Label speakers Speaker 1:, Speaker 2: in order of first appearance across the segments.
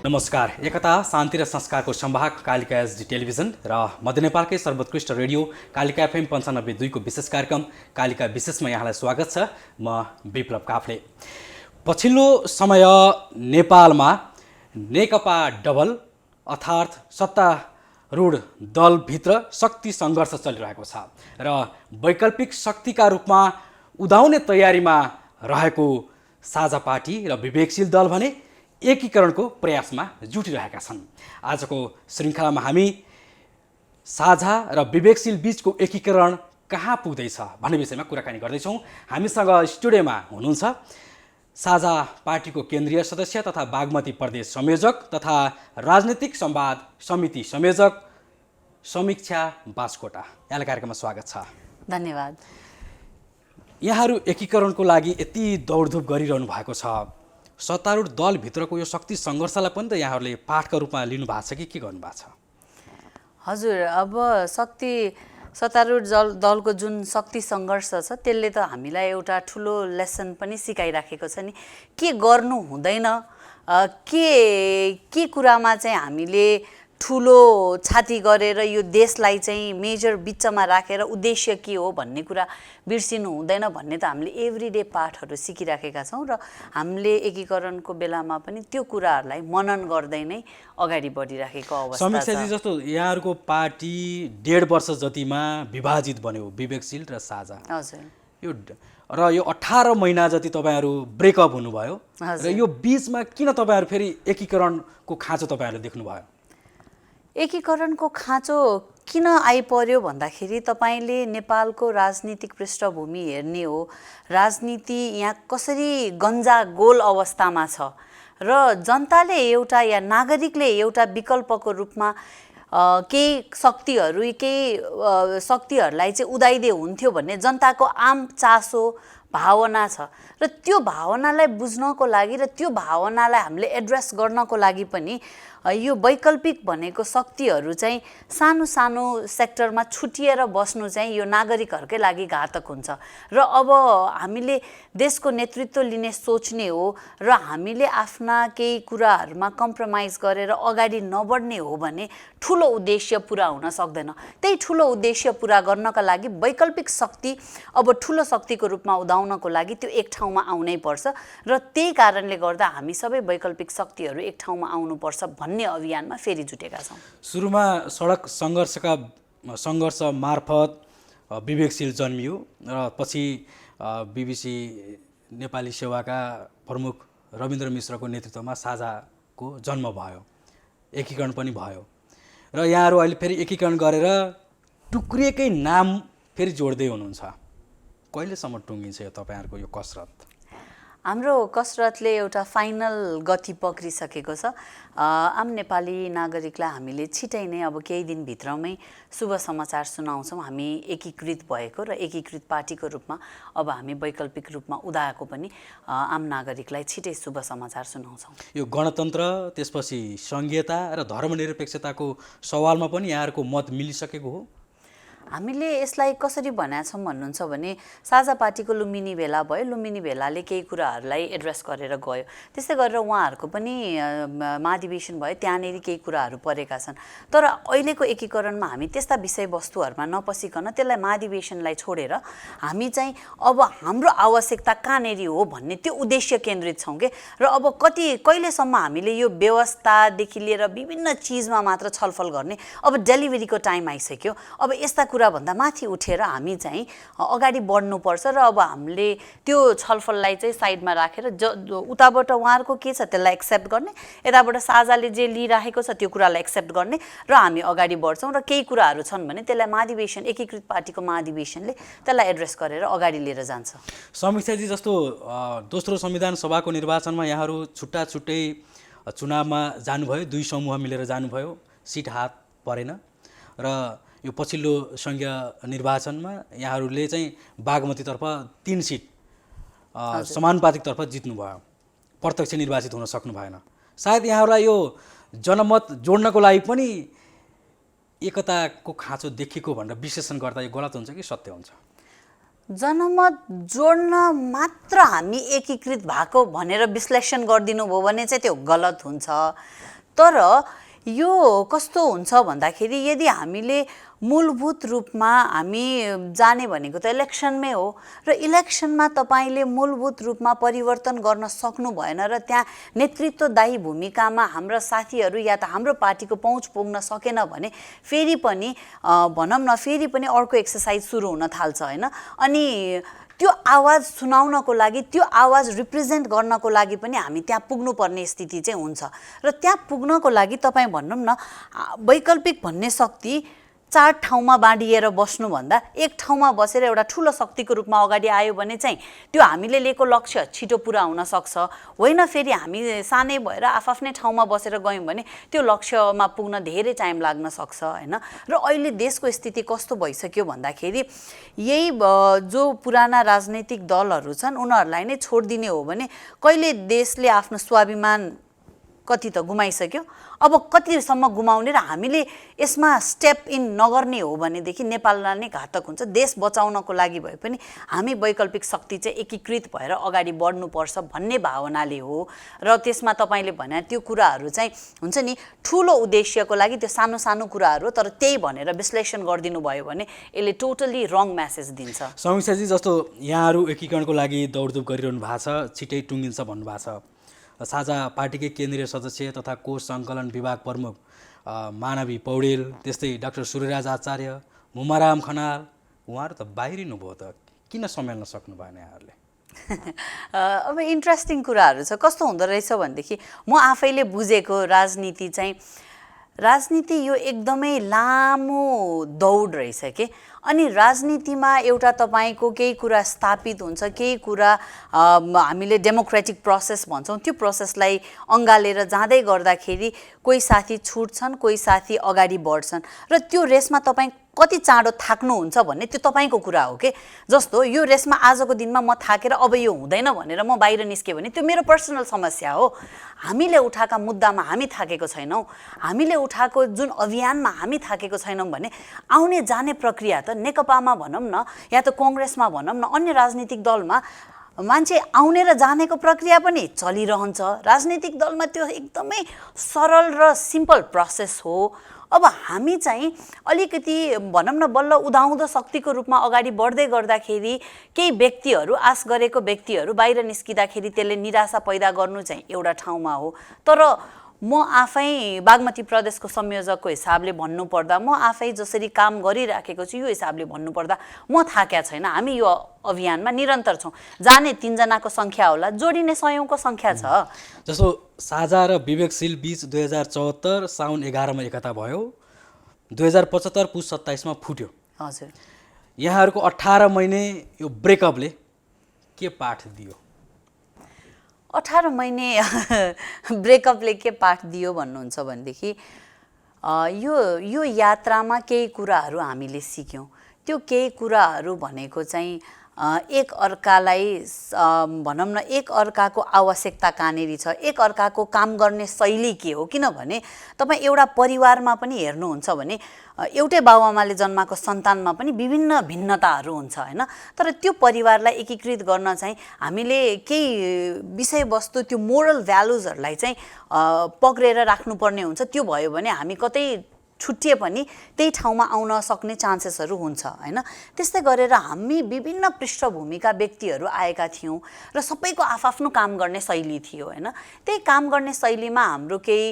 Speaker 1: नमस्कार। एकता शान्ति र संस्कारको संवाहक कालिका एसडी टेलिभिजन र मध्य नेपालकै सर्वोत्कृष्ट रेडियो कालिका एफएम 95.2 को विशेष कार्यक्रम कालिका विशेषमा यहाँलाई स्वागत छ। म विप्लव काफ्ले। पछिल्लो समय नेपालमा नेकपा डबल अर्थात् सत्तारूढ दलभित्र शक्ति सङ्घर्ष चलिरहेको छ र वैकल्पिक शक्तिका रूपमा उदाउने तयारीमा रहेको साझा पार्टी र विवेकशील दल भने एकीकरणको प्रयासमा जुटिरहेका छन्। आजको श्रृङ्खलामा हामी साझा र विवेकशील बीचको एकीकरण कहाँ पुग्दैछ भन्ने विषयमा कुराकानी गर्दैछौँ। हामीसँग स्टुडियोमा हुनुहुन्छ साझा पार्टीको केन्द्रीय सदस्य तथा बागमती प्रदेश संयोजक तथा राजनीतिक संवाद समिति संयोजक समीक्षा बास्कोटा। यहाँलाई कार्यक्रममा स्वागत छ।
Speaker 2: धन्यवाद।
Speaker 1: यहाँहरू एकीकरणको लागि यति दौडधुप गरिरहनु भएको छ, सत्तारूढ दलभित्रको यो शक्ति सङ्घर्षलाई पनि त यहाँहरूले पाठका रूपमा लिनु भएको छ कि के गर्नु भएको छ?
Speaker 2: हजुर, अब सत्तारूढ दलको जुन शक्ति सङ्घर्ष छ त्यसले त हामीलाई एउटा ठुलो लेसन पनि सिकाइराखेको छ नि। के गर्नु हुँदैन, के कुरामा चाहिँ हामीले ठुलो छाती गरेर यो देशलाई चाहिँ मेजर बिचमा राखेर उद्देश्य के हो भन्ने कुरा बिर्सिनु हुँदैन भन्ने त हामीले एभ्रिडे पाठहरू सिकिराखेका छौँ र हामीले एकीकरणको बेलामा पनि त्यो कुराहरूलाई मनन गर्दै नै अगाडि बढिराखेको अवस्था छ।
Speaker 1: समीक्षाजी, जस्तो यहाँहरूको पार्टी 1.5 वर्ष जतिमा विभाजित बन्यो, विवेकशील र साझा।
Speaker 2: हजुर।
Speaker 1: र यो 18 महिना जति तपाईँहरू ब्रेकअप हुनुभयो र यो बिचमा किन तपाईँहरू फेरि एकीकरणको खाँचो तपाईँहरूले देख्नुभयो?
Speaker 2: एकीकरणको खाँचो किन आइपर्यो भन्दाखेरि तपाईँले नेपालको राजनीतिक पृष्ठभूमि हेर्ने हो, राजनीति यहाँ कसरी गन्जागोल अवस्थामा छ र जनताले एउटा या नागरिकले एउटा विकल्पको रूपमा केही शक्तिहरूलाई चाहिँ उदाइदिए हुन्थ्यो भन्ने जनताको आम चासो भावना छ र त्यो भावनालाई बुझ्नको लागि र त्यो भावनालाई हामीले एड्रेस गर्नको लागि पनि यो वैकल्पिक भनेको शक्तिहरू चाहिँ सानो सानो सेक्टरमा छुटिएर बस्नु चाहिँ यो नागरिकहरूकै लागि घातक हुन्छ र अब हामीले देशको नेतृत्व लिने सोच्ने हो र हामीले आफ्ना केही कुराहरूमा कम्प्रोमाइज गरेर अगाडि नबढ्ने हो भने ठुलो उद्देश्य पुरा हुन सक्दैन। त्यही ठुलो उद्देश्य पुरा गर्नका लागि वैकल्पिक शक्ति अब ठुलो शक्तिको रूपमा उदाउनको लागि त्यो एक ठाउँमा आउनै पर्छ र त्यही कारणले गर्दा हामी सबै वैकल्पिक शक्तिहरू एक ठाउँमा आउनुपर्छ भन्ने अभियानमा फेरि जुटेका छौँ।
Speaker 1: सुरुमा सडक सङ्घर्ष मार्फत विवेकशील जन्मियो र पछि बीबीसी नेपाली सेवाका प्रमुख रविन्द्र मिश्रको नेतृत्वमा साझाको जन्म भयो, एकीकरण पनि भयो र यहाँहरू अहिले फेरि एकीकरण गरेर टुक्रिएकै नाम फेरि जोड्दै हुनुहुन्छ। कहिलेसम्म टुङ्गिन्छ यो तपाईँहरूको यो कसरत?
Speaker 2: हाम्रो कसरतले एउटा फाइनल गति पक्रिसकेको छ। आम नेपाली नागरिकलाई हामीले छिटै नै अब केही दिनभित्रमै शुभ समाचार सुनाउँछौँ। हामी एकीकृत भएको र एकीकृत पार्टीको रूपमा अब हामी वैकल्पिक रूपमा उदाएको पनि आम नागरिकलाई छिटै शुभ समाचार सुनाउँछौँ।
Speaker 1: यो गणतन्त्र त्यसपछि सङ्घीयता र धर्मनिरपेक्षताको सवालमा पनि यहाँहरूको मत मिलिसकेको हो?
Speaker 2: हामीले यसलाई कसरी भनेका छौँ भन्नुहुन्छ भने साझा पार्टीको लुम्बिनी भेला भयो, लुम्बिनी भेलाले केही कुराहरूलाई एड्रेस गरेर गयो, त्यस्तै गरेर उहाँहरूको पनि महाधिवेशन भयो, त्यहाँनिर केही कुराहरू परेका छन्। तर अहिलेको एकीकरणमा हामी त्यस्ता विषयवस्तुहरूमा नपसिकन त्यसलाई महाधिवेशनलाई छोडेर हामी चाहिँ अब हाम्रो आवश्यकता कहाँनिर हो भन्ने त्यो उद्देश्य केन्द्रित छौँ के। र अब कहिलेसम्म हामीले यो व्यवस्थादेखि लिएर विभिन्न चिजमा मात्र छलफल गर्ने, अब डेलिभरीको टाइम आइसक्यो। अब यस्ता कुराभन्दा माथि उठेर हामी चाहिँ अगाडि बढ्नुपर्छ र अब हामीले त्यो छलफललाई चाहिँ साइडमा राखेर उताबाट उहाँहरूको के छ त्यसलाई एक्सेप्ट गर्ने, यताबाट साझाले जे लिइराखेको छ त्यो कुरालाई एक्सेप्ट गर्ने र हामी अगाडि बढ्छौँ र केही कुराहरू छन् भने त्यसलाई महाधिवेशन एकीकृत पार्टीको महाधिवेशनले त्यसलाई एड्रेस गरेर अगाडि लिएर जान्छ।
Speaker 1: समीक्षाजी, जस्तो दोस्रो संविधान सभाको निर्वाचनमा यहाँहरू छुट्टा छुट्टै चुनावमा जानुभयो, 2 समूह मिलेर जानुभयो, सिट हात परेन र यो पछिल्लो सङ्घीय निर्वाचनमा यहाँहरूले चाहिँ बागमतीतर्फ 3 सिट समानुपातिकतर्फ जित्नुभयो, प्रत्यक्ष निर्वाचित हुन सक्नु भएन। सायद यहाँहरूलाई यो जनमत जोड्नको लागि पनि एकताको खाँचो देखिएको भनेर विश्लेषण गर्दा यो गलत हुन्छ कि सत्य हुन्छ?
Speaker 2: जनमत जोड्न मात्र हामी एकीकृत भएको भनेर विश्लेषण गरिदिनु भयो भने चाहिँ त्यो गलत हुन्छ। तर यो कस्तो हुन्छ भन्दाखेरि यदि हामीले मूलभूत रूपमा हामी जाने भनेको त इलेक्सनमै हो र इलेक्सनमा तपाईँले मूलभूत रूपमा परिवर्तन गर्न सक्नु भएन र त्यहाँ नेतृत्वदायी भूमिकामा हाम्रा साथीहरू या त हाम्रो पार्टीको पहुँच पुग्न सकेन भने फेरि पनि भनौँ न फेरि पनि अर्को एक्सर्साइज सुरु हुन थाल्छ होइन। अनि त्यो आवाज सुनाउनको लागि त्यो आवाज रिप्रेजेन्ट गर्नको लागि पनि हामी त्यहाँ पुग्नुपर्ने स्थिति चाहिँ हुन्छ र त्यहाँ पुग्नको लागि तपाईँ भनौँ न वैकल्पिक भन्ने शक्ति 4 ठाउँमा बाँडिएर बस्नुभन्दा एक ठाउँमा बसेर एउटा ठुलो शक्तिको रूपमा अगाडि आयो भने चाहिँ त्यो हामीले लिएको लक्ष्य छिटो पुरा हुन सक्छ। होइन फेरि हामी सानै भएर आफ्नै ठाउँमा बसेर गयौँ भने त्यो लक्ष्यमा पुग्न धेरै टाइम लाग्न सक्छ होइन। र अहिले देशको स्थिति कस्तो भइसक्यो भन्दाखेरि यही जो पुराना राजनैतिक दलहरू छन् उनीहरूलाई नै छोडिदिने हो भने कहिले देशले आफ्नो स्वाभिमान कति त गुमाइसक्यो, अब कतिसम्म गुमाउने र हामीले यसमा स्टेप इन नगर्ने हो भनेदेखि नेपाललाई नै घातक हुन्छ। देश बचाउनको लागि भए पनि हामी वैकल्पिक शक्ति चाहिँ एकीकृत भएर अगाडि बढ्नुपर्छ भन्ने भावनाले हो। र त्यसमा तपाईँले भने त्यो कुराहरू चाहिँ हुन्छ नि ठुलो उद्देश्यको लागि त्यो सानो सानो कुराहरू तर त्यही भनेर विश्लेषण गरिदिनु भयो भने यसले टोटली रङ मेसेज दिन्छ।
Speaker 1: समीक्षाजी जस्तो यहाँहरू एकीकरणको लागि दौडधुप गरिरहनु भएको छ, छिटै टुङ्गिन्छ भन्नुभएको छ। साझा पार्टीकै केन्द्रीय सदस्य तथा कोष सङ्कलन विभाग प्रमुख मानवी पौडेल, त्यस्तै डाक्टर सूर्यराज आचार्य, मुमाराम खनाल, उहाँहरू त बाहिरिनु भयो त किन सम्हाल्न सक्नु भएन यहाँहरूले?
Speaker 2: अब इन्ट्रेस्टिङ कुराहरू छ। कस्तो हुँदो रहेछ भनेदेखि म आफैले बुझेको राजनीति यो एकदमै लामो दौड रहेछ के। अनि राजनीतिमा एउटा तपाईँको केही कुरा स्थापित हुन्छ, केही कुरा हामीले डेमोक्रेटिक प्रोसेस भन्छौँ, त्यो प्रोसेसलाई अँगालेर जाँदै गर्दाखेरि कोही साथी छुट्छन्, कोही साथी अगाडि बढ्छन् र त्यो रेसमा तपाईँ कति चाँडो थाक्नुहुन्छ भन्ने त्यो तपाईँको कुरा हो के। जस्तो यो रेसमा आजको दिनमा म थाकेर अब यो हुँदैन भनेर म बाहिर निस्केँ भने त्यो मेरो पर्सनल समस्या हो। हामीले उठाएका मुद्दामा हामी थाकेको छैनौँ, हामीले उठाएको जुन अभियानमा हामी थाकेको छैनौँ भने आउने जाने प्रक्रिया त नेकपामा भनौँ न या त कङ्ग्रेसमा भनौँ न अन्य राजनीतिक दलमा मान्छे आउने र जानेको प्रक्रिया पनि चलिरहन्छ। राजनीतिक दलमा त्यो एकदमै सरल र सिम्पल प्रोसेस हो। अब हामी चाहिँ अलिकति भनौँ न बल्ल उदाउँदो शक्तिको रूपमा अगाडि बढ्दै गर्दाखेरि केही व्यक्तिहरू आश गरेको व्यक्तिहरू बाहिर निस्किँदाखेरि त्यसले निराशा पैदा गर्नु चाहिँ एउटा ठाउँमा हो। तर म आफै बागमती प्रदेशको संयोजकको हिसाबले भन्नुपर्दा म आफै जसरी काम गरिराखेको छु यो हिसाबले भन्नुपर्दा म थाक्या छैन। हामी यो अभियानमा निरन्तर छौँ। जाने 3 जनाको सङ्ख्या होला, जोडिने 100औँको सङ्ख्या छ।
Speaker 1: जस्तो साझा र विवेकशील बीच 2074 साउन 11 मा एकता भयो, 2075 पुस 27 मा फुट्यो।
Speaker 2: हजुर,
Speaker 1: यहाँहरूको 18 महिने यो ब्रेकअपले के पाठ दियो?
Speaker 2: 18 महिने ब्रेकअपले के पाठ दियो भन्नुहुन्छ भनेदेखि यो यात्रामा केही कुराहरू हामीले सिक्यौँ। त्यो केही कुराहरू भनेको चाहिँ एक अर्कालाई भनौँ न एक अर्काको आवश्यकता कहाँनेरि छ, एक अर्काको काम गर्ने शैली के हो। किनभने तपाईँ एउटा परिवारमा पनि हेर्नुहुन्छ भने एउटै बाबुआमाले जन्माएको सन्तानमा पनि विभिन्न भिन्नताहरू हुन्छ होइन। तर त्यो परिवारलाई एकीकृत गर्न चाहिँ हामीले केही विषयवस्तु त्यो मोरल भ्यालुजहरूलाई चाहिँ पक्रेर राख्नुपर्ने हुन्छ। त्यो भयो भने हामी कतै छुट्टिए पनि त्यही ठाउँमा आउन सक्ने चान्सेसहरू हुन्छ होइन। त्यस्तै गरेर हामी विभिन्न पृष्ठभूमिका व्यक्तिहरू आएका थियौँ र सबैको आफआफ्नो काम गर्ने शैली थियो होइन। त्यही काम गर्ने शैलीमा हाम्रो केही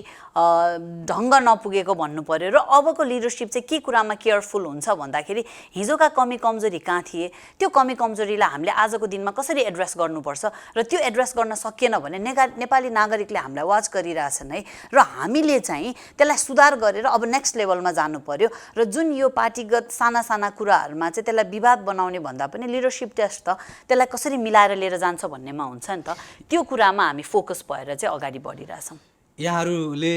Speaker 2: ढङ्ग नपुगेको भन्नु पर्यो र अबको लिडरसिप चाहिँ के कुरामा केयरफुल हुन्छ भन्दाखेरि हिजोका कमी कमजोरी कहाँ थिए, त्यो कमी कमजोरीलाई हामीले आजको दिनमा कसरी एड्रेस गर्नुपर्छ र त्यो एड्रेस गर्न सकिएन भने नेपाली नागरिकले हामीलाई वाच गरिरहेछन् है। र हामीले चाहिँ त्यसलाई सुधार गरेर अब नेक्स्ट लेभलमा जानु पर्यो र जुन यो पार्टीगत साना साना कुराहरूमा चाहिँ त्यसलाई विवाद बनाउने भन्दा पनि लिडरसिप टेस्ट त त्यसलाई कसरी मिलाएर लिएर जान्छ भन्नेमा हुन्छ नि त। त्यो कुरामा हामी फोकस भएर चाहिँ अगाडि बढिरहेछौँ।
Speaker 1: यहाँहरूले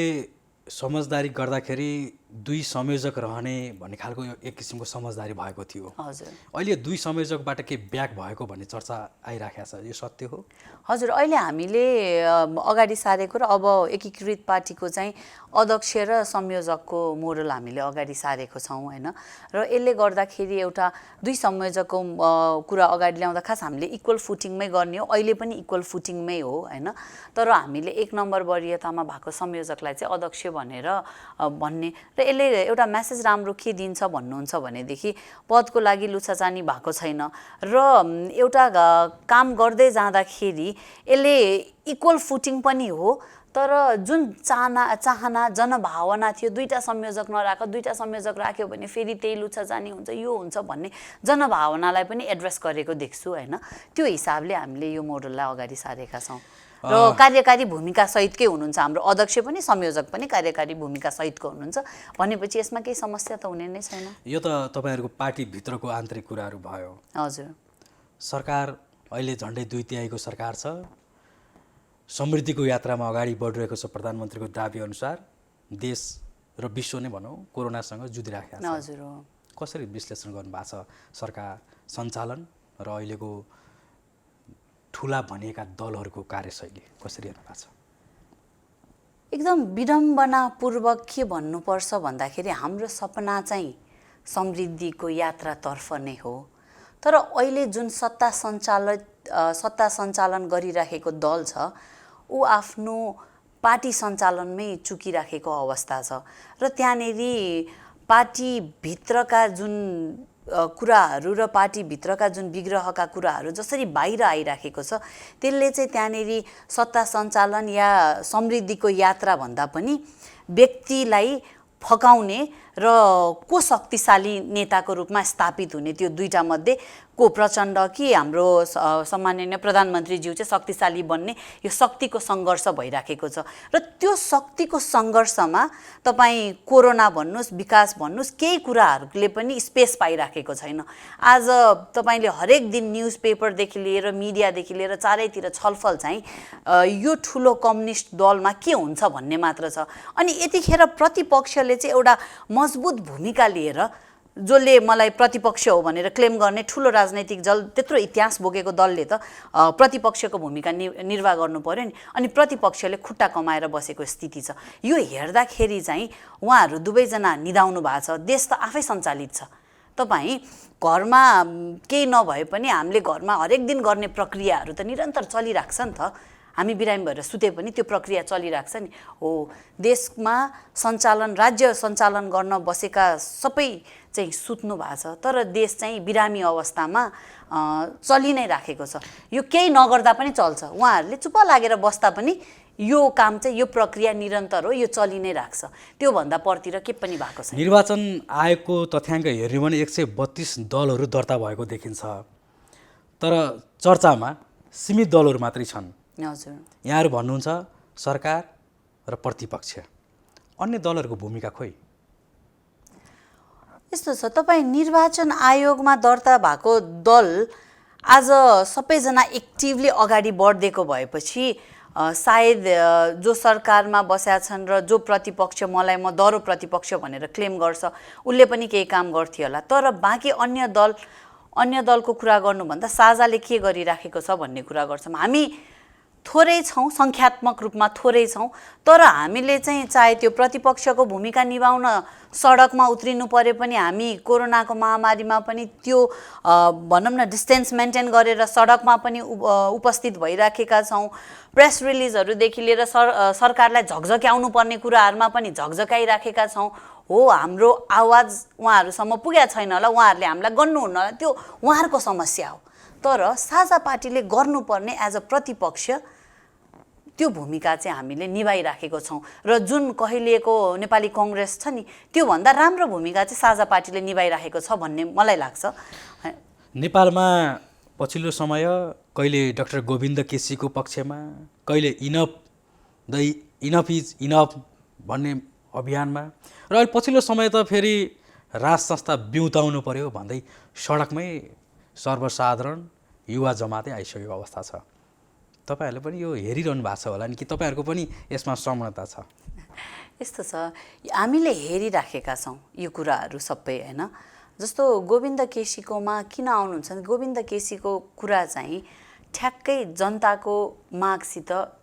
Speaker 1: समझदारी गर्दाखेरि दुई संयोजक रहने भन्ने खालको एक किसिमको समझदारी भएको थियो।
Speaker 2: हजुर
Speaker 1: अहिले दुई संयोजकबाट के ब्याक भएको भन्ने चर्चा आइराखेको छ, यो सत्य हो?
Speaker 2: हजुर अहिले हामीले अगाडि सारेको र अब एकीकृत पार्टीको चाहिँ अध्यक्ष र संयोजकको मोडल हामीले अगाडि सारेको छौँ होइन। र यसले गर्दाखेरि एउटा दुई संयोजकको कुरा अगाडि ल्याउँदा खास हामीले इक्वल फुटिङमै गर्ने हो, अहिले पनि इक्वल फुटिङमै हो होइन। तर हामीले 1 नम्बर वरियतामा भएको संयोजकलाई चाहिँ अध्यक्ष भनेर भन्ने र यसले एउटा मेसेज राम्रो के दिन्छ भन्नुहुन्छ भनेदेखि पदको लागि लुछाचानी भएको छैन र एउटा काम गर्दै जाँदाखेरि यसले इक्वल फुटिङ पनि हो। तर जुन चाहना जनभावना थियो दुईटा संयोजक नराख, दुईटा संयोजक राख्यो भने फेरि त्यही लुछाचानी हुन्छ, यो हुन्छ भन्ने जनभावनालाई पनि एड्रेस गरेको देख्छु होइन। त्यो हिसाबले हामीले यो मोडललाई अगाडि सारेका छौँ र कार्यकारी भूमिका सहितकै हुनुहुन्छ हाम्रो अध्यक्ष पनि संयोजक पनि कार्यकारी भूमिका सहितको हुनुहुन्छ भनेपछि यसमा केही समस्या त हुने नै छैन।
Speaker 1: यो त तपाईँहरूको पार्टीभित्रको आन्तरिक कुराहरू भयो।
Speaker 2: हजुर
Speaker 1: सरकार अहिले झन्डै 2/3 सरकार छ, समृद्धिको यात्रामा अगाडि बढिरहेको छ। प्रधानमन्त्रीको दाबी अनुसार देश र विश्व नै भनौँ कोरोनासँग जुधिराखेको छ।
Speaker 2: हजुर हो।
Speaker 1: कसरी विश्लेषण गर्नुभएको छ सरकार सञ्चालन र अहिलेको ठुला भनिएका दलहरूको कार्यशैली कसरी हेर्नु भएको छ?
Speaker 2: एकदम विडम्बनापूर्वक के भन्नुपर्छ भन्दाखेरि हाम्रो सपना चाहिँ समृद्धिको यात्रातर्फ नै हो। तर अहिले जुन सत्ता सञ्चालन गरिराखेको दल छ ऊ आफ्नो पार्टी सञ्चालनमै चुकिराखेको अवस्था छ र त्यहाँनेरि पार्टीभित्रका जुन कुराहरू र पार्टीभित्रका जुन विग्रहका कुराहरू जसरी बाहिर आइराखेको छ त्यसले चाहिँ त्यहाँनेरि सत्ता सञ्चालन या समृद्धिको यात्रा भन्दा पनि व्यक्तिलाई फकाउने र को शक्तिशाली नेताको रूपमा स्थापित हुने त्यो दुईटा मध्ये को प्रचण्ड कि हाम्रो सम्माननीय प्रधानमन्त्रीज्यू चाहिँ शक्तिशाली बन्ने यो शक्तिको सङ्घर्ष भइराखेको छ र त्यो शक्तिको सङ्घर्षमा तपाईँ कोरोना भन्नुहोस् विकास भन्नुहोस् केही कुराहरूले पनि स्पेस पाइराखेको छैन। आज तपाईँले हरेक दिन न्युज पेपरदेखि लिएर मिडियादेखि लिएर चारैतिर छलफल चाहिँ यो ठुलो कम्युनिस्ट दलमा के हुन्छ भन्ने मात्र छ। अनि यतिखेर प्रतिपक्षले चाहिँ एउटा मजबुत भूमिका लिएर जसले मलाई प्रतिपक्ष हो भनेर क्लेम गर्ने ठुलो राजनैतिक दल त्यत्रो इतिहास बोकेको दलले त प्रतिपक्षको भूमिका निर्वाह गर्नु पर्यो नि। अनि प्रतिपक्षले खुट्टा कमाएर बसेको स्थिति छ। यो हेर्दाखेरि चाहिँ उहाँहरू दुवैजना निदाउनु भएको छ। देश त आफै सञ्चालित छ। तपाईँ घरमा केही नभए पनि हामीले घरमा हरेक दिन गर्ने प्रक्रियाहरू त निरन्तर चलिरहेको छ नि त। हामी बिरामी भएर सुते पनि त्यो प्रक्रिया चलिरहेको छ नि। हो देशमा सञ्चालन राज्य सञ्चालन गर्न बसेका सबै चाहिँ सुत्नु भएको छ तर देश चाहिँ बिरामी अवस्थामा चलि नै राखेको छ। यो केही नगर्दा पनि चल्छ। उहाँहरूले चुप लागेर बस्दा पनि यो काम चाहिँ यो प्रक्रिया निरन्तर हो, यो चलि नै राख्छ। त्योभन्दा परतिर के पनि भएको छैन।
Speaker 1: निर्वाचन आयोगको तथ्याङ्क हेर्ने भने 132 दलहरू दर्ता भएको देखिन्छ तर चर्चामा सीमित दलहरू मात्रै छन्।
Speaker 2: हजुर
Speaker 1: यहाँहरू भन्नुहुन्छ सरकार र प्रतिपक्ष, अन्य दलहरूको भूमिका खोइ?
Speaker 2: यस्तो छ तपाईँ निर्वाचन आयोगमा दर्ता भएको दल आज सबैजना एक्टिभली अगाडि बढ्देको भएपछि सायद जो सरकारमा बसेका छन् र जो प्रतिपक्ष मलाई म दरो प्रतिपक्ष भनेर क्लेम गर्छ उसले पनि केही काम गर्थ्यो होला। तर बाँकी अन्य दलको कुरा गर्नुभन्दा साझाले के गरिराखेको छ भन्ने कुरा गर्छौँ। हामी थोरै छौँ, सङ्ख्यात्मक रूपमा थोरै छौँ तर हामीले चाहिँ चाहे त्यो प्रतिपक्षको भूमिका निभाउन सडकमा उत्रिनु परे पनि हामी कोरोनाको महामारीमा पनि त्यो भनौँ न डिस्टेन्स मेन्टेन गरेर सडकमा पनि उपस्थित भइराखेका छौँ। प्रेस रिलिजहरूदेखि लिएर सरकारलाई झकझक्याउनु पर्ने कुराहरूमा पनि झकझकाइराखेका छौँ। हो हाम्रो आवाज उहाँहरूसम्म पुगेको छैन होला, उहाँहरूले हामीलाई गर्नुहुन्न होला, त्यो उहाँहरूको समस्या हो। तर साझा पार्टीले गर्नुपर्ने एज अ प्रतिपक्ष त्यो भूमिका चाहिँ हामीले निभाइराखेको छौँ र जुन कहिलेको नेपाली कङ्ग्रेस छ नि त्योभन्दा राम्रो भूमिका चाहिँ साझा पार्टीले निभाइराखेको छ भन्ने मलाई लाग्छ।
Speaker 1: नेपालमा पछिल्लो समय कहिले डाक्टर गोविन्द केसीको पक्षमा, कहिले इनफ इज इनफ भन्ने अभियानमा र अहिले पछिल्लो समय त फेरि राज संस्था बिउताउनु पर्यो भन्दै सडकमै सर्वसाधारण युवा जमातै आइसकेको अवस्था छ। तपाईँहरूले पनि यो हेरिरहनु भएको छ होला नि कि तपाईँहरूको पनि यसमा समानता छ?
Speaker 2: यस्तो छ, हामीले हेरिराखेका छौँ यो कुराहरू सबै होइन। जस्तो गोविन्द केसीकोमा किन आउनुहुन्छ भने गोविन्द केसीको कुरा चाहिँ ठ्याक्कै जनताको मागसित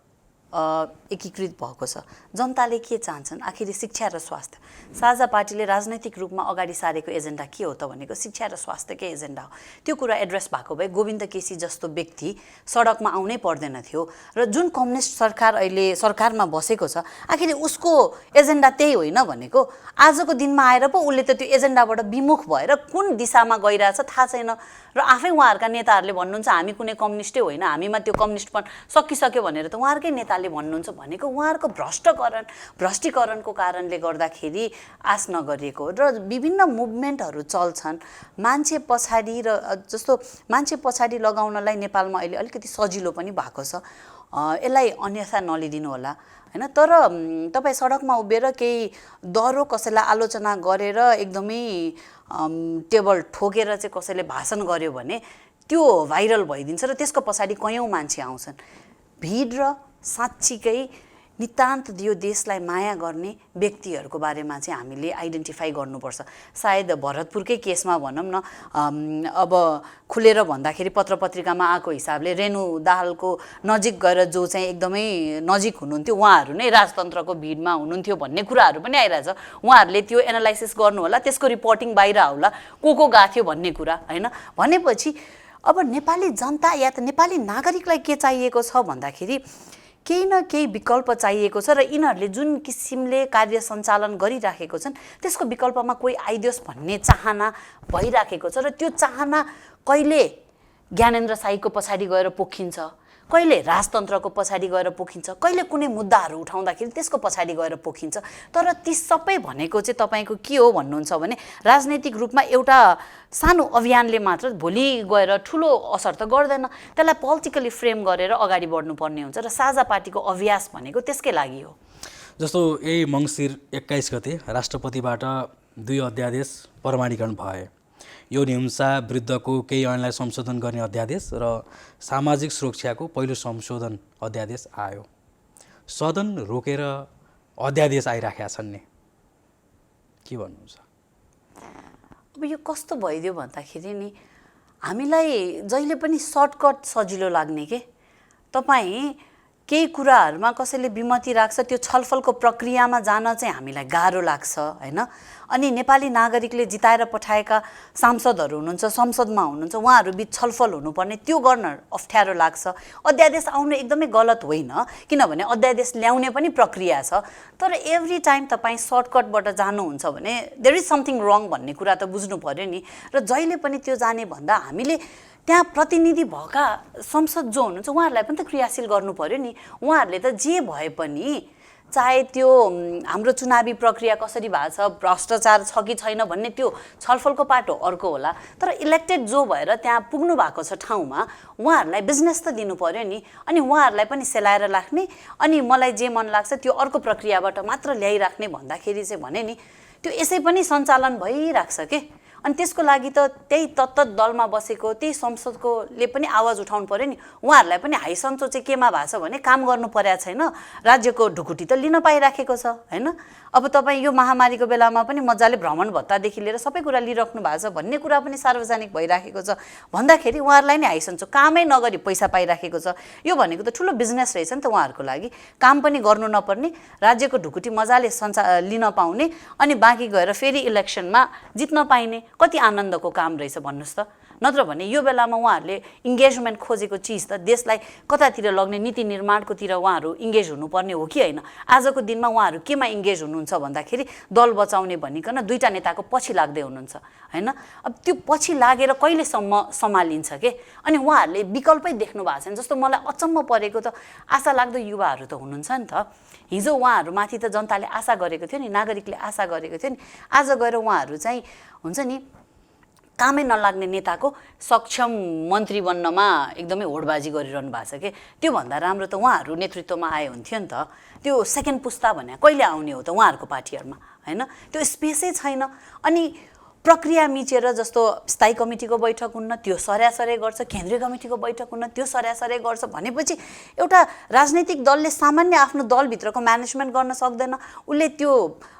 Speaker 2: एकीकृत भएको छ। जनताले के चाहन्छन्, आखिर शिक्षा र स्वास्थ्य। साझा पार्टीले राजनैतिक रूपमा अगाडि सारेको एजेन्डा के हो त भनेको शिक्षा र स्वास्थ्यकै एजेन्डा हो। त्यो कुरा एड्रेस भएको भए गोविन्द केसी जस्तो व्यक्ति सडकमा आउनै पर्दैन थियो। र जुन कम्युनिस्ट सरकार अहिले सरकारमा बसेको छ, आखिर उसको एजेन्डा त्यही होइन भनेको। आजको दिनमा आएर पो उसले त त्यो एजेन्डाबाट विमुख भएर कुन दिशामा गइरहेछ थाहा छैन। र आफै उहाँहरूका नेताहरूले भन्नुहुन्छ हामी कुनै कम्युनिस्टै होइन, हामीमा त्यो कम्युनिस्टपन सकिसक्यो भनेर त उहाँहरूकै नेताले भन्नुहुन्छ भनेको उहाँहरूको भ्रष्टीकरणको कारणले गर्दाखेरि आश नगरिएको हो। र विभिन्न मुभमेन्टहरू चल्छन् मान्छे पछाडि, र जस्तो मान्छे पछाडि लगाउनलाई नेपालमा अहिले अलिकति सजिलो पनि भएको छ। यसलाई अन्यथा नलिदिनु होला होइन। तर तपाईँ सडकमा उभिएर केही दह्रो कसैलाई आलोचना गरेर एकदमै टेबल ठोकेर चाहिँ कसैले भाषण गर्यो भने त्यो भाइरल भइदिन्छ र त्यसको पछाडि कयौँ मान्छे आउँछन्। भिड र साँच्चीकै नितान्त यो देशलाई माया गर्ने व्यक्तिहरूको बारेमा चाहिँ हामीले आइडेन्टिफाई गर्नुपर्छ। सायद भरतपुरकै केसमा भनौँ न, अब खुलेर भन्दाखेरि पत्रपत्रिकामा आएको हिसाबले रेणु दाहालको नजिक गएर जो चाहिँ एकदमै नजिक हुनुहुन्थ्यो उहाँहरू नै राजतन्त्रको भिडमा हुनुहुन्थ्यो भन्ने कुराहरू पनि आइरहेछ। उहाँहरूले त्यो एनालाइसिस गर्नु होला, त्यसको रिपोर्टिङ बाहिर आउला को गएको थियो भन्ने कुरा होइन। भनेपछि अब नेपाली जनता या त नेपाली नागरिकलाई के चाहिएको छ भन्दाखेरि केही न केही विकल्प चाहिएको छ। र यिनीहरूले जुन किसिमले कार्य सञ्चालन गरिराखेको छन् त्यसको विकल्पमा कोही आइदियोस् भन्ने चाहना भइराखेको छ। र त्यो चाहना कहिले ज्ञानेन्द्र साईको पछाडि गएर पोखिन्छ, कहिले राजतन्त्रको पछाडि गएर पोखिन्छ, कहिले कुनै मुद्दाहरू उठाउँदाखेरि त्यसको पछाडि गएर पोखिन्छ। तर ती सबै भनेको चाहिँ तपाईँको के हो भन्नुहुन्छ भने राजनैतिक रूपमा एउटा सानो अभियानले मात्र भोलि गएर ठुलो असर त गर्दैन। त्यसलाई पोलिटिकली फ्रेम गरेर अगाडि बढ्नुपर्ने हुन्छ। र साझा पार्टीको अभ्यास भनेको त्यसकै लागि हो।
Speaker 1: जस्तो यही मङ्सिर 21 गते राष्ट्रपतिबाट 2 अध्यादेश प्रमाणीकरण भए। यो हिंसा विरुद्धको केही ऐनलाई संशोधन गर्ने अध्यादेश र सामाजिक सुरक्षाको पहिलो संशोधन अध्यादेश आयो। सदन रोकेर अध्यादेश आइराखेका छन् नि, के भन्नुहुन्छ?
Speaker 2: अब यो कस्तो भइदियो भन्दाखेरि नि हामीलाई जहिले पनि सर्टकट सजिलो लाग्ने के। तपाईँ केही कुराहरूमा कसैले विमति राख्छ, त्यो छलफलको प्रक्रियामा जान चाहिँ हामीलाई गाह्रो लाग्छ होइन। अनि नेपाली नागरिकले जिताएर पठाएका सांसदहरू हुनुहुन्छ, संसदमा हुनुहुन्छ, उहाँहरू बिच छलफल हुनुपर्ने, त्यो गर्न अप्ठ्यारो लाग्छ। अध्यादेश आउनु एकदमै गलत होइन, किनभने अध्यादेश ल्याउने पनि प्रक्रिया छ। तर एभ्री टाइम तपाईँ सर्टकटबाट जानुहुन्छ भने देयर इज समथिङ रङ भन्ने कुरा त बुझ्नु पर्यो नि। र जहिले पनि त्यो जाने भन्दा हामीले त्यहाँ प्रतिनिधि भएका संसद जो हुनुहुन्छ उहाँहरूलाई पनि त क्रियाशील गर्नु पर्यो नि। उहाँहरूले त जे भए पनि चाहे त्यो हाम्रो चुनावी प्रक्रिया कसरी भएको छ, भ्रष्टाचार छ कि छैन भन्ने त्यो छलफलको पाटो अर्को होला। तर इलेक्टेड जो भएर त्यहाँ पुग्नु भएको छ ठाउँमा उहाँहरूलाई बिजनेस त दिनु पर्यो नि। अनि उहाँहरूलाई पनि सेलाएर राख्ने अनि मलाई जे मन लाग्छ त्यो अर्को प्रक्रियाबाट मात्र ल्याइराख्ने भन्दाखेरि चाहिँ भने नि त्यो यसै पनि सञ्चालन भइराख्छ के। अनि त्यसको लागि त त्यही तत्त दलमा बसेको त्यही संसदकोले पनि आवाज उठाउनु पर्यो नि। उहाँहरूलाई पनि हाइसन्चो चाहिँ केमा भएको छ भने काम गर्नु परेको छैन, राज्यको ढुकुटी त लिन पाइराखेको छ होइन। अब तपाईँ यो महामारीको बेलामा पनि मजाले भ्रमण भत्तादेखि लिएर सबै कुरा लिइराख्नु भएको छ भन्ने कुरा पनि सार्वजनिक भइराखेको छ भन्दाखेरि उहाँहरूलाई नै हाइसन्चो कामै नगरी पैसा पाइराखेको छ। यो भनेको त ठुलो बिजनेस रहेछ नि त उहाँहरूको लागि। काम पनि गर्नु नपर्ने, राज्यको ढुकुटी मजाले लिन पाउने अनि बाँकी गएर फेरि इलेक्सनमा जित्न पाइने, कति आनन्दको काम रहेछ भन्नुहोस् त। नत्र भने यो बेलामा उहाँहरूले इङ्गेजमेन्ट खोजेको चिज त देशलाई कतातिर लग्ने नीति निर्माणकोतिर उहाँहरू इङ्गेज हुनुपर्ने हो कि होइन। आजको दिनमा उहाँहरू केमा इङ्गेज हुनुहुन्छ भन्दाखेरि दल बचाउने भनिकन दुईवटा नेताको पछि लाग्दै हुनुहुन्छ होइन। अब त्यो पछि लागेर कहिलेसम्म सम्हालिन्छ के। अनि उहाँहरूले विकल्पै देख्नु भएको छैन। जस्तो मलाई अचम्म परेको त आशा लाग्दो युवाहरू त हुनुहुन्छ नि त। हिजो उहाँहरूमाथि त जनताले आशा गरेको थियो नि, नागरिकले आशा गरेको थियो नि। आज गएर उहाँहरू चाहिँ हुन्छ नि कामै नलाग्ने नेताको सक्षम मन्त्री बन्नमा एकदमै होडबाजी गरिरहनु भएको छ कि। त्योभन्दा राम्रो त उहाँहरू नेतृत्वमा आए हुन्थ्यो नि त। त्यो सेकेन्ड पुस्ता भने कहिले आउने हो त उहाँहरूको पार्टीहरूमा होइन। त्यो स्पेसै छैन। अनि प्रक्रिया मिचेर जस्तो स्थायी कमिटीको बैठक हुन्न त्यो सर्यासर्य गर्छ, केन्द्रीय कमिटीको बैठक हुन्न त्यो सर्यासर्य गर्छ भनेपछि एउटा राजनैतिक दलले सामान्य आफ्नो दलभित्रको म्यानेजमेन्ट गर्न सक्दैन। उसले त्यो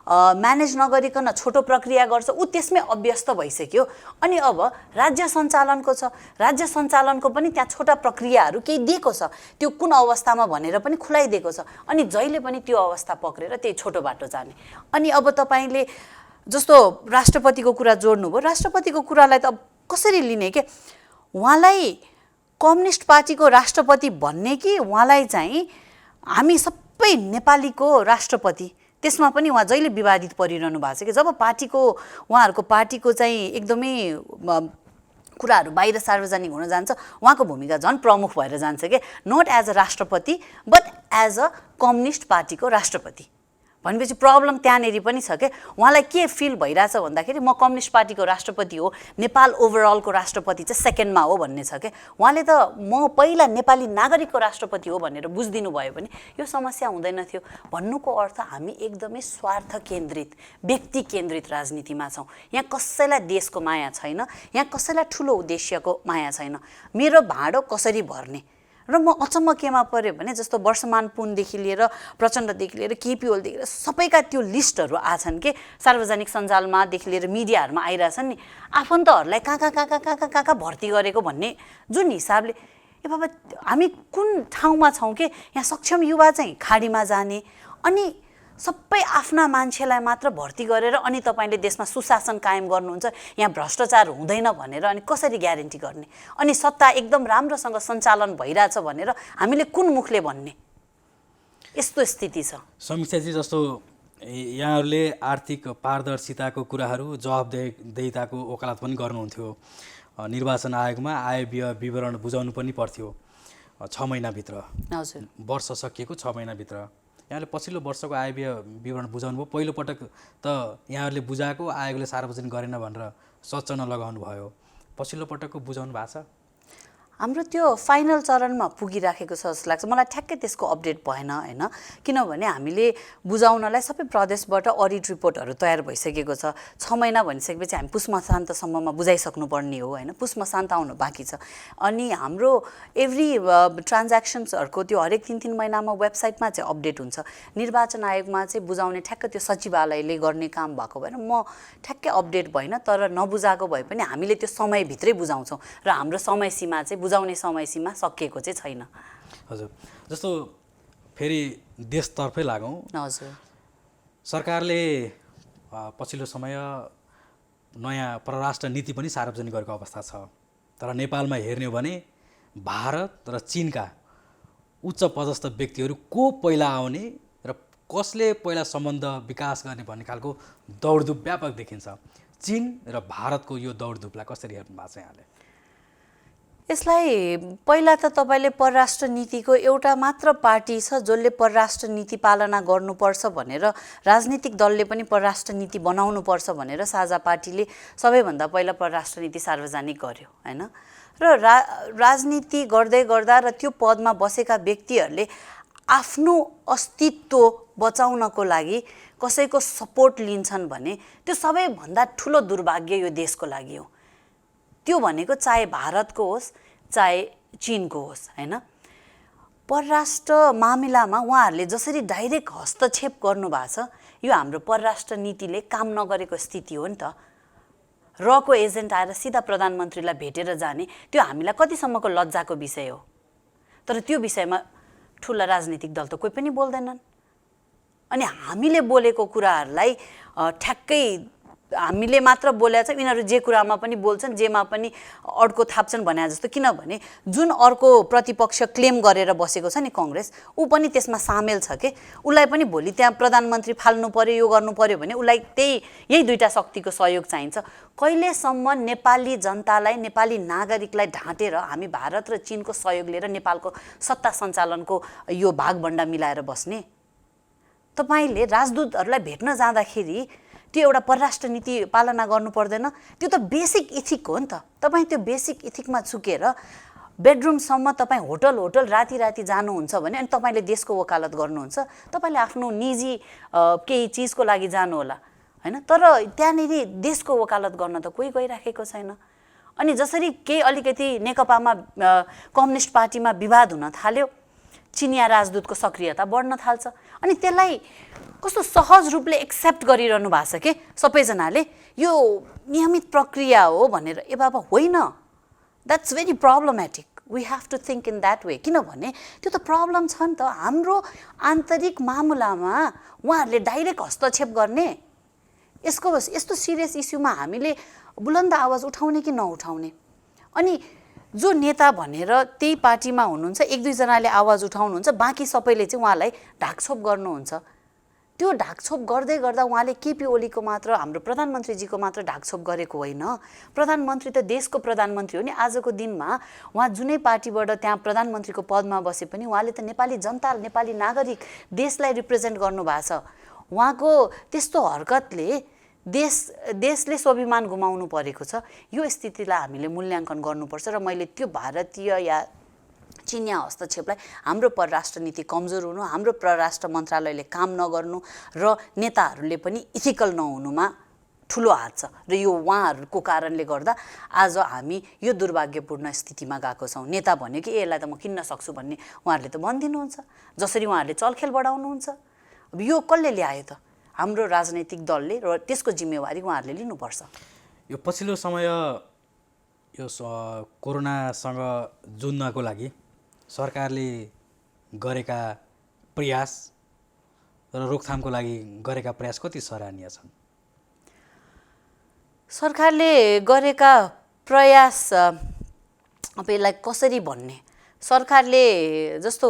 Speaker 2: म्यानेज नगरिकन छोटो प्रक्रिया गर्छ, ऊ त्यसमै अभ्यस्त भइसक्यो। अनि अब राज्य सञ्चालनको छ, राज्य सञ्चालनको पनि त्यहाँ छोटा प्रक्रियाहरू केही दिएको छ, त्यो कुन अवस्थामा भनेर पनि खुलाइदिएको छ। अनि जहिले पनि त्यो अवस्था पक्रेर त्यही छोटो बाटो जाने। अनि अब तपाईँले जस्तो राष्ट्रपतिको कुरा जोड्नुभयो, राष्ट्रपतिको कुरालाई त अब कसरी लिने के? उहाँलाई कम्युनिस्ट पार्टीको राष्ट्रपति भन्ने कि उहाँलाई चाहिँ हामी सबै नेपालीको राष्ट्रपति, त्यसमा पनि उहाँ जहिले विवादित परिरहनु भएको छ कि जब पार्टीको उहाँहरूको पार्टीको चाहिँ एकदमै कुराहरू बाहिर सार्वजनिक हुन जान्छ उहाँको भूमिका झन् प्रमुख भएर जान्छ कि नट एज अ राष्ट्रपति बट एज अ कम्युनिस्ट पार्टीको राष्ट्रपति भनेपछि प्रब्लम त्यहाँनेरि पनि छ के उहाँलाई के फिल भइरहेछ भन्दाखेरि म कम्युनिस्ट पार्टीको राष्ट्रपति हो, नेपाल ओभरअलको राष्ट्रपति चाहिँ सेकेन्डमा हो भन्ने छ के। उहाँले त म पहिला नेपाली नागरिकको राष्ट्रपति हो भनेर बुझिदिनु भयो भने यो समस्या हुँदैन थियो। भन्नुको अर्थ हामी एकदमै स्वार्थ केन्द्रित, व्यक्ति केन्द्रित राजनीतिमा छौँ। यहाँ कसैलाई देशको माया छैन, यहाँ कसैलाई ठुलो उद्देश्यको माया छैन। मेरो भाँडो कसरी भर्ने र म अचम्म केमा पऱ्यो भने जस्तो वर्षमान पुनदेखि लिएर प्रचण्डदेखि लिएर केपी ओलीदेखि लिएर सबैका त्यो लिस्टहरू आछन् कि सार्वजनिक सञ्जालमादेखि लिएर मिडियाहरूमा आइरहेछन् नि, आफन्तहरूलाई कहाँ कहाँ भर्ती गरेको भन्ने जुन हिसाबले ए बाबा हामी कुन ठाउँमा छौँ कि यहाँ सक्षम युवा चाहिँ खाडीमा जाने अनि सबै आफ्ना मान्छेलाई मात्र भर्ती गरेर अनि तपाईँले देशमा सुशासन कायम गर्नुहुन्छ, यहाँ भ्रष्टाचार हुँदैन भनेर अनि कसरी ग्यारेन्टी गर्ने? अनि सत्ता एकदम राम्रोसँग सञ्चालन भइरहेछ भनेर हामीले कुन मुखले भन्ने? यस्तो स्थिति छ।
Speaker 1: समीक्षाजी, जस्तो यहाँहरूले आर्थिक पारदर्शिताको कुराहरू जवाबदेहिताको वकालत पनि गर्नुहुन्थ्यो। निर्वाचन आयोगमा आय व्यय विवरण बुझाउनु पनि पर्थ्यो 6 महिनाभित्र।
Speaker 2: हजुर,
Speaker 1: वर्ष सकिएको 6 महिनाभित्र यहाँले पछिल्लो वर्षको आय व्यय विवरण बुझाउनु भयो। पहिलोपटक त यहाँहरूले बुझाएको आयोगले सार्वजनिक गरेन भनेर सच्चन लगाउनु भयो। पछिल्लो पटकको बुझाउनु भएको छ?
Speaker 2: हाम्रो त्यो फाइनल चरणमा पुगिराखेको छ जस्तो लाग्छ मलाई। ठ्याक्कै त्यसको अपडेट भएन होइन, किनभने हामीले बुझाउनलाई सबै प्रदेशबाट अडिट रिपोर्टहरू तयार भइसकेको छ। 6 महिना भनिसकेपछि हामी पुष मसान्तसम्ममा बुझाइसक्नुपर्ने हो होइन, पुष मसान्त आउनु बाँकी छ। अनि हाम्रो एभ्री ट्रान्ज्याक्सन्सहरूको त्यो हरेक 3-3 महिनामा वेबसाइटमा चाहिँ अपडेट हुन्छ। निर्वाचन आयोगमा चाहिँ बुझाउने ठ्याक्क त्यो सचिवालयले गर्ने काम भएको भएर म ठ्याक्कै अपडेट भएन, तर नबुझाएको भए पनि हामीले त्यो समयभित्रै बुझाउँछौँ र हाम्रो समय सीमा चाहिँ बुझाउने समय सीमा सकिएको चाहिँ छैन।
Speaker 1: हजुर, जस्तो फेरि देशतर्फै लागौँ।
Speaker 2: हजुर,
Speaker 1: सरकारले पछिल्लो समय नयाँ परराष्ट्र नीति पनि सार्वजनिक गरेको अवस्था छ। तर नेपालमा हेर्ने हो भने भारत र चीनका उच्च पदस्थ व्यक्तिहरू को पहिला आउने र कसले पहिला सम्बन्ध विकास गर्ने भन्ने खालको दौडधुप व्यापक देखिन्छ। चीन र भारतको यो दौडधुपलाई कसरी हेर्नु भएको छ यहाँले?
Speaker 2: यसलाई पहिला त तपाईँले परराष्ट्र नीतिको एउटा मात्र पार्टी छ जसले परराष्ट्र नीति पालना गर्नुपर्छ भनेर, राजनीतिक दलले पनि परराष्ट्र नीति बनाउनुपर्छ भनेर साझा पार्टीले सबैभन्दा पहिला परराष्ट्र नीति सार्वजनिक गर्यो होइन। र राजनीति गर्दै गर्दा र त्यो पदमा बसेका व्यक्तिहरूले आफ्नो अस्तित्व बचाउनको लागि कसैको सपोर्ट लिन्छन् भने त्यो सबैभन्दा ठुलो दुर्भाग्य यो देशको लागि हो। त्यो भनेको चाहे भारतको होस् चाहे चीनको होस् होइन। परराष्ट्र मामिलामा उहाँहरूले जसरी डाइरेक्ट हस्तक्षेप गर्नुभएको छ यो हाम्रो परराष्ट्र नीतिले काम नगरेको स्थिति हो नि त। रको एजेन्ट आएर सिधा प्रधानमन्त्रीलाई भेटेर जाने त्यो हामीलाई कतिसम्मको लज्जाको विषय हो। तर त्यो विषयमा ठुला राजनीतिक दल त कोही पनि बोल्दैनन्। अनि हामीले बोलेको कुराहरूलाई ठ्याक्कै हामीले मात्र बोलेको छ, यिनीहरू जे कुरामा पनि बोल्छन् जेमा पनि अड्को थाप्छन् भने जस्तो। किनभने जुन अर्को प्रतिपक्ष क्लेम गरेर बसेको छ नि कङ्ग्रेस, ऊ पनि त्यसमा सामेल छ कि उसलाई पनि भोलि त्यहाँ प्रधानमन्त्री फाल्नु पर्यो यो गर्नु पर्यो भने उसलाई यही दुईटा शक्तिको सहयोग चाहिन्छ। कहिलेसम्म नेपाली जनतालाई नेपाली नागरिकलाई ढाँटेर हामी भारत र चीनको सहयोग लिएर नेपालको सत्ता सञ्चालनको यो भागभण्डा मिलाएर बस्ने? तपाईँले राजदूतहरूलाई भेट्न जाँदाखेरि त्यो एउटा परराष्ट्र नीति पालना गर्नु पर्दैन? त्यो त बेसिक इथिक हो नि त। तपाईँ त्यो बेसिक इथिकमा चुकेर बेडरुमसम्म तपाईँ होटल राति जानुहुन्छ भने अनि तपाईँले देशको वकालत गर्नुहुन्छ, तपाईँले आफ्नो निजी केही चिजको लागि जानु होला। हैन। तर त्यहाँनिर देशको वकालत गर्न त कोही गइराखेको छैन। अनि जसरी केही अलिकति नेकपामा कम्युनिस्ट पार्टीमा विवाद हुन थाल्यो, चिनिया राजदूतको सक्रियता बढ्न थाल्छ। अनि त्यसलाई कस्तो सहज रूपले एक्सेप्ट गरिरहनु भएको छ कि सबैजनाले यो नियमित प्रक्रिया हो भनेर। ए बाबा होइन, that's very problematic. We have to think in that way. किनभने त्यो त प्रब्लम छ नि त। हाम्रो आन्तरिक मामलामा उहाँहरूले डाइरेक्ट हस्तक्षेप गर्ने, यस्तो सिरियस इस्युमा हामीले बुलन्द आवाज उठाउने कि नउठाउने? अनि जो नेता भनेर त्यही पार्टीमा हुनुहुन्छ, एक दुईजनाले आवाज उठाउनुहुन्छ, बाँकी सबैले चाहिँ उहाँलाई ढाकछोप गर्नुहुन्छ। त्यो ढाकछोप गर्दै गर्दा उहाँले केपी ओलीको मात्र, हाम्रो प्रधानमन्त्रीजीको मात्र ढाकछोप गरेको होइन। प्रधानमन्त्री त देशको प्रधानमन्त्री हो नि। आजको दिनमा उहाँ जुनै पार्टीबाट त्यहाँ प्रधानमन्त्रीको पदमा बसे पनि उहाँले त नेपाली जनता, नेपाली नागरिक, देशलाई रिप्रेजेन्ट गर्नुभएको छ। उहाँको त्यस्तो हरकतले देशले स्वाभिमान गुमाउनु परेको छ। यो स्थितिलाई हामीले मूल्याङ्कन गर्नुपर्छ। र मैले त्यो भारतीय या चिनिया हस्तक्षेपलाई हाम्रो परराष्ट्र नीति कमजोर हुनु, हाम्रो परराष्ट्र मन्त्रालयले काम नगर्नु र नेताहरूले पनि इथिकल नहुनुमा ठुलो हात छ। र यो उहाँहरूको कारणले गर्दा आज हामी यो दुर्भाग्यपूर्ण स्थितिमा गएको छौँ। नेता भन्यो कि यसलाई त म किन्न सक्छु भन्ने उहाँहरूले त भनिदिनुहुन्छ। जसरी उहाँहरूले चलखेल बढाउनुहुन्छ, अब यो कसले ल्यायो त? हाम्रो राजनैतिक दलले, र त्यसको जिम्मेवारी उहाँहरूले लिनुपर्छ।
Speaker 1: यो पछिल्लो समय यो कोरोनासँग जुझ्नको लागि सरकारले गरेका प्रयास र रोकथामको लागि गरेका प्रयास कति सराहनीय छन्?
Speaker 2: सरकारले गरेका प्रयास अब यसलाई कसरी भन्ने? सरकारले जस्तो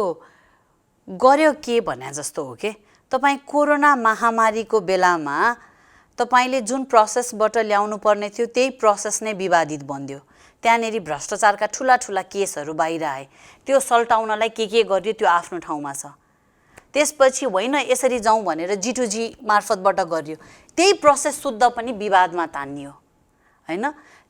Speaker 2: गर्यो के भने जस्तो हो कि तपाईँ कोरोना महामारीको बेलामा तपाईँले जुन प्रोसेसबाट ल्याउनु पर्ने थियो त्यही प्रोसेस नै विवादित बन्दियो। त्यहाँनिर भ्रष्टाचारका ठुला ठुला केसहरू बाहिर आए। त्यो सल्टाउनलाई के गरियो त्यो आफ्नो ठाउँमा छ। त्यसपछि होइन यसरी जाउँ भनेर G2G मार्फतबाट गरियो, त्यही प्रोसेस शुद्ध पनि विवादमा तानियो हैन।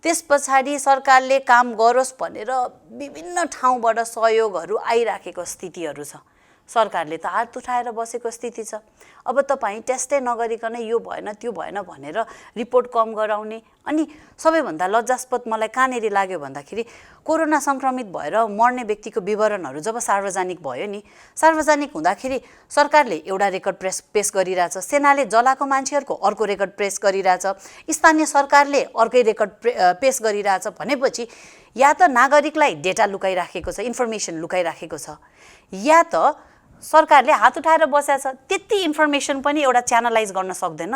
Speaker 2: त्यस पछाडि सरकारले काम गरोस् भनेर विभिन्न ठाउँबाट सहयोगहरू आइराखेको स्थितिहरू छ। सरकारले त हात उठाएर बसेको स्थिति छ। अब तपाईँ टेस्टै नगरिकन यो भएन त्यो भएन भनेर रिपोर्ट कम गराउने। अनि सबैभन्दा लज्जास्पद मलाई कहाँनिर लाग्यो भन्दाखेरि कोरोना सङ्क्रमित भएर मर्ने व्यक्तिको विवरणहरू जब सार्वजनिक भयो नि, सार्वजनिक हुँदाखेरि सरकारले एउटा रेकर्ड पेस गरिरहेछ, सेनाले जलाएको मान्छेहरूको अर्को रेकर्ड पेस गरिरहेछ, स्थानीय सरकारले अर्कै रेकर्ड पेस गरिरहेछ भनेपछि या त नागरिकलाई डेटा लुकाइराखेको छ, इन्फर्मेसन लुकाइराखेको छ, या त सरकारले हात उठाएर बसेको छ। त्यति इन्फर्मेसन पनि एउटा च्यानलाइज गर्न सक्दैन।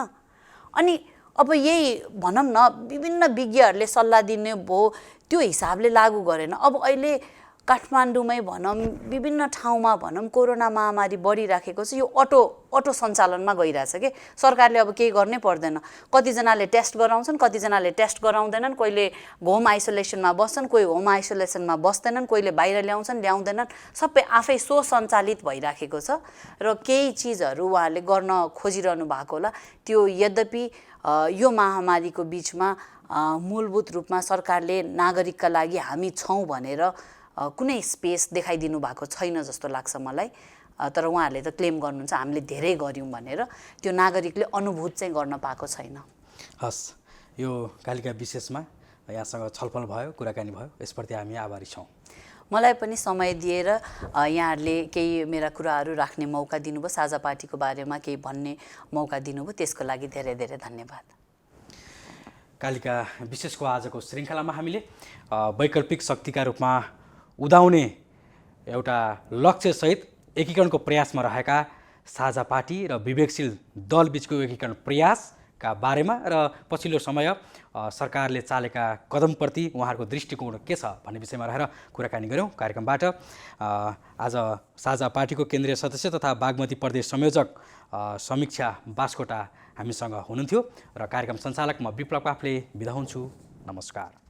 Speaker 2: अनि अब यही भनौँ न, विभिन्न विज्ञहरूले सल्लाह दिने भयो, त्यो हिसाबले लागू गरेन। अब अहिले काठमाडौँमै भनौँ, विभिन्न ठाउँमा भनौँ, कोरोना महामारी बढिराखेको छ। यो अटो सञ्चालनमा गइरहेछ कि सरकारले अब केही गर्नै पर्दैन। कतिजनाले टेस्ट गराउँछन्, कतिजनाले टेस्ट गराउँदैनन्, कोहीले होम आइसोलेसनमा बस्छन्, कोही होम आइसोलेसनमा बस्दैनन्, कोहीले बाहिर ल्याउँदैनन्। सबै आफै स्वसञ्चालित भइराखेको छ र केही चिजहरू उहाँहरूले गर्न खोजिरहनु भएको होला। त्यो यद्यपि यो महामारीको बिचमा मूलभूत रूपमा सरकारले नागरिकका लागि हामी छौँ भनेर कुनै स्पेस देखाइदिनु भएको छैन जस्तो लाग्छ मलाई। तर उहाँहरूले त क्लेम गर्नुहुन्छ हामीले धेरै गऱ्यौँ भनेर, त्यो नागरिकले अनुभूत चाहिँ गर्न पाएको छैन।
Speaker 1: हस्, यो कालिका विशेषमा यहाँसँग छलफल भयो, कुराकानी भयो, यसप्रति हामी आभारी छौँ।
Speaker 2: मलाई पनि समय दिएर यहाँहरूले केही मेरा कुराहरू राख्ने मौका दिनुभयो, साझा पार्टीको बारेमा केही भन्ने मौका दिनुभयो, त्यसको लागि धेरै धेरै धन्यवाद।
Speaker 1: कालिका विशेषको आजको श्रृङ्खलामा हामीले वैकल्पिक शक्तिका रूपमा उदाउने एउटा लक्ष्यसहित एकीकरणको प्रयासमा रहेका साझा पार्टी र विवेकशील दलबीचको एकीकरण प्रयासका बारेमा र पछिल्लो समय सरकारले चालेका कदमप्रति उहाँहरूको दृष्टिकोण के छ भन्ने विषयमा रहेर कुराकानी गऱ्यौँ। कार्यक्रमबाट आज साझा पार्टीको केन्द्रीय सदस्य तथा बागमती प्रदेश संयोजक समीक्षा बास्कोटा हामीसँग हुनुहुन्थ्यो र कार्यक्रम सञ्चालक म विप्लव काफ्ले बिदा हुन्छु। नमस्कार।